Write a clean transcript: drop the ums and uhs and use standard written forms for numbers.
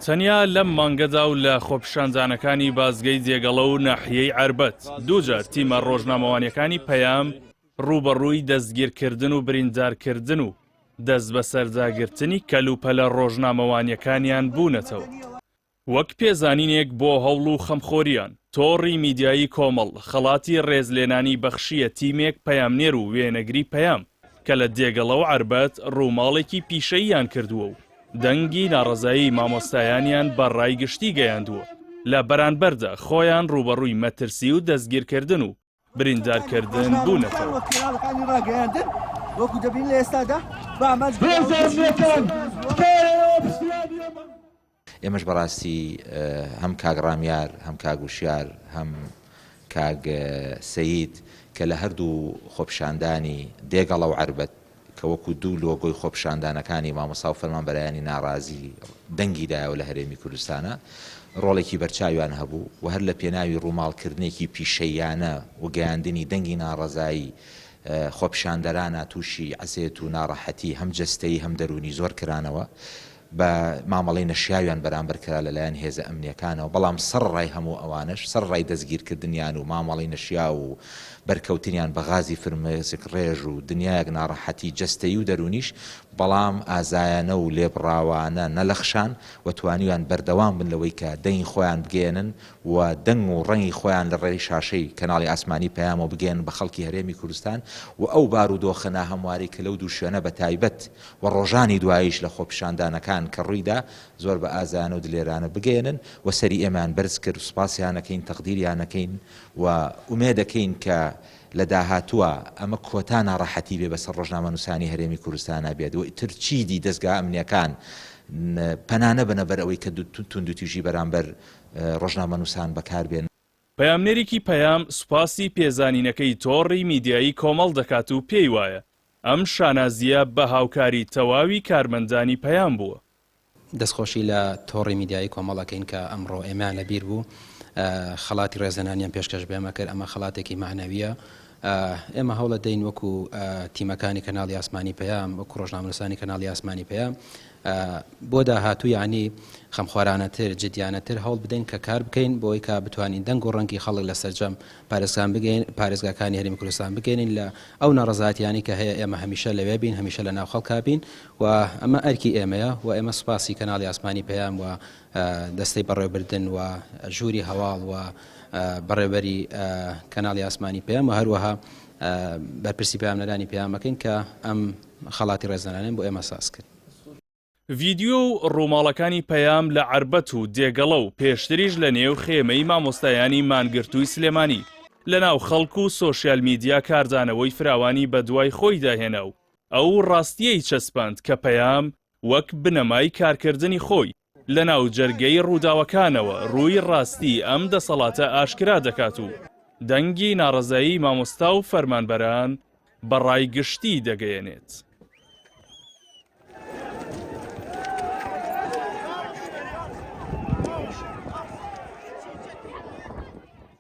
تەنیا لەم مانگەدا و لە خۆپیشاندانەکانی بازگەی جێگەڵە و ناحیەی عەربەت دووجار تیمە ڕۆژنامەوانیەکانی پەیام ڕوبەڕووی دەستگیرکردن و بریندارکردن و دەست بە سەرداگرتنی کەلوپەلە ڕۆژنامەوانیەکانیان بوونەتەوە. وەک پێزانینێک بۆ هەوڵ و خەمخۆریان تۆڕی میدیایی کۆمەڵ خەڵاتی ڕێزلێنانی بەخشیە تیمێک پەیامنێر و وێنەگری پەیام کە لە جێگەڵە و عەربەت ڕووماڵێکی پیشەییان کردووە و دەنگی ناڕەزایی مامۆستایانیان بە ڕایگشتی گەیاندووە. لە بەرانبەردا خۆیان ڕوبەڕووی مەترسی و دەستگیرکردن و بریندارکردن بوونەتەوە. ئێمەش بەڕاستی هەم کاگ ڕامیار هەم کاگ وشیار هەم کاگ سەید کە لە هەردوو خۆپیشاندانی دێگەڵە و عەربەت کە وەکو دوو لۆگۆی خۆپیشاندانەکانی مامۆستا و فەرمانبەرایانی ناڕازی دەنگیدایەوە لە هەرێمی کوردستانە ڕۆڵێکی بەرچاویان هەبوو و هەر لە پێناوی ڕووماڵکردنێکی پیشەیانە و گەیاندنی دەنگی ناڕەزایی خۆپیشاندەرانە تووشی عەسێت و ناڕەحەتی هەم جەستەیی هەم دەرونی زۆر کرانەوە بە مامەڵەی نەشیاویان بەرامبەر کرا لەلایەن هێزە ئەمنیەکانەوە. بەڵام سەرڕای هەموو ئەوانش سەرڕای دەستگیرکردنیان و مامەڵەی نەشیا و بەرکەوتنیان بە غازی فرمێسک ڕێژ و دنیایەک ناڕەحەتی جەستەیی و دەرونیش بەڵام ئازایانە و لێبڕاوانە نەلەخشان و توانیویان بەردەوام بن لەوەی کە دەنگی خۆیان بگێنن و دەنگ و ڕەنگی خۆیان لە ڕێی شاشەی کەناڵی ئاسمانی پەیامەوە بگێن بە خەڵکی هەرێمی کوردستان و ئەو بارودۆخە ناهەمواری کە لەو دوو شوێنە بە تایبەت و ڕۆژانی دواییش لە خۆپیشاندانەکان کە ڕوویدا زۆر بە ئازانە و دلێرانە بگەێنن و سەری ئێمان بەرز کرد و سوپاسیانەکەین تەقدیریانەکەین و ئومێدەکەین کە لە داهاتووە ئەمە کۆتا ناڕەحەتی بێ بەسەر ڕۆژنامە نووسانی هەرێمی کوردستانە بێت و ترچیدی دەستگا ئەمنیەکان پەنانە بنە بەر ئەوەی کە تونند و تیژی بەرامبەر ڕۆژنامە نووسان بەکاربێن. پەیامنێرێکی پەیام سوپاسی پێزانینەکەی تۆڕی میدیایی کۆمەڵ دەکات و پێی وایە ئەم شانازیە بە هاوکاری تەواوی کارمەندانی پەیام بووە. دەستخۆشی لە تۆڕی میدیایی کۆمەڵەکەین کە ئەمڕۆ ئێمان لەبیر بوو خەڵاتی ڕێزەنانیان پێشکەش بێمە کرد. ئەمە خەڵاتێکی معنەویە. ئێمە هەوڵە دەین وەکو تیمەکانی کەناڵی ئاسمانی پەیام وەکو ڕۆژنامەنووسانی کەناڵی ئاسمانی پەیام بۆ داهاتوو یعنی خەمخوارانەتر جدیانەتر هەوڵ بدەین کە کار بکەین بۆی کە بتوانین دەنگ و ڕەنگی خەڵک لە سەرجەم پارێزگاکانی هەرێمی کوردستان بگەێنین لە ئەو ناڕەزاتیانی کە هەیە. ئێمە هەمیشە لەوێ بین هەمیشە لە ناو خەڵکا بین و ئەمە ئەرکی ئێمەیە و ئێمە سوپاسی کەناڵی ئاسمانی پەیام و دەستەی بەڕێوەبردن و ژووری هەواڵ و بەڕێوەبەری کەناڵی ئاسمانی پەیام و هەروەها بەرپرسی پەیامنەرانی پەیامەکەین کە ئەم خەڵاتی ڕێزەنانیان بۆ ئێمە ساز کرد. ڤیدیۆ و ڕووماڵەکانی پەیام لە عەربەت و دێگەڵە و پێشتریش لە نێو خێمەی مامۆستایانی مانگرتووی سلێمانی لە ناو خەڵک و سۆشیال میدیا کاردانەوەی فراوانی بە دوای خۆی داهێنا و ئەو ڕاستیەی چەسپاند کە پەیام وەک بنەمای کارکردنی خۆی لە ناو جەرگەی ڕووداوەکانەوە ڕووی ڕاستی ئەم دەسەڵاتە ئاشکرا دەکات و دەنگی ناڕەزایی مامۆستا و فەرمانبەران بە ڕایگشتی دەگەیەنێت.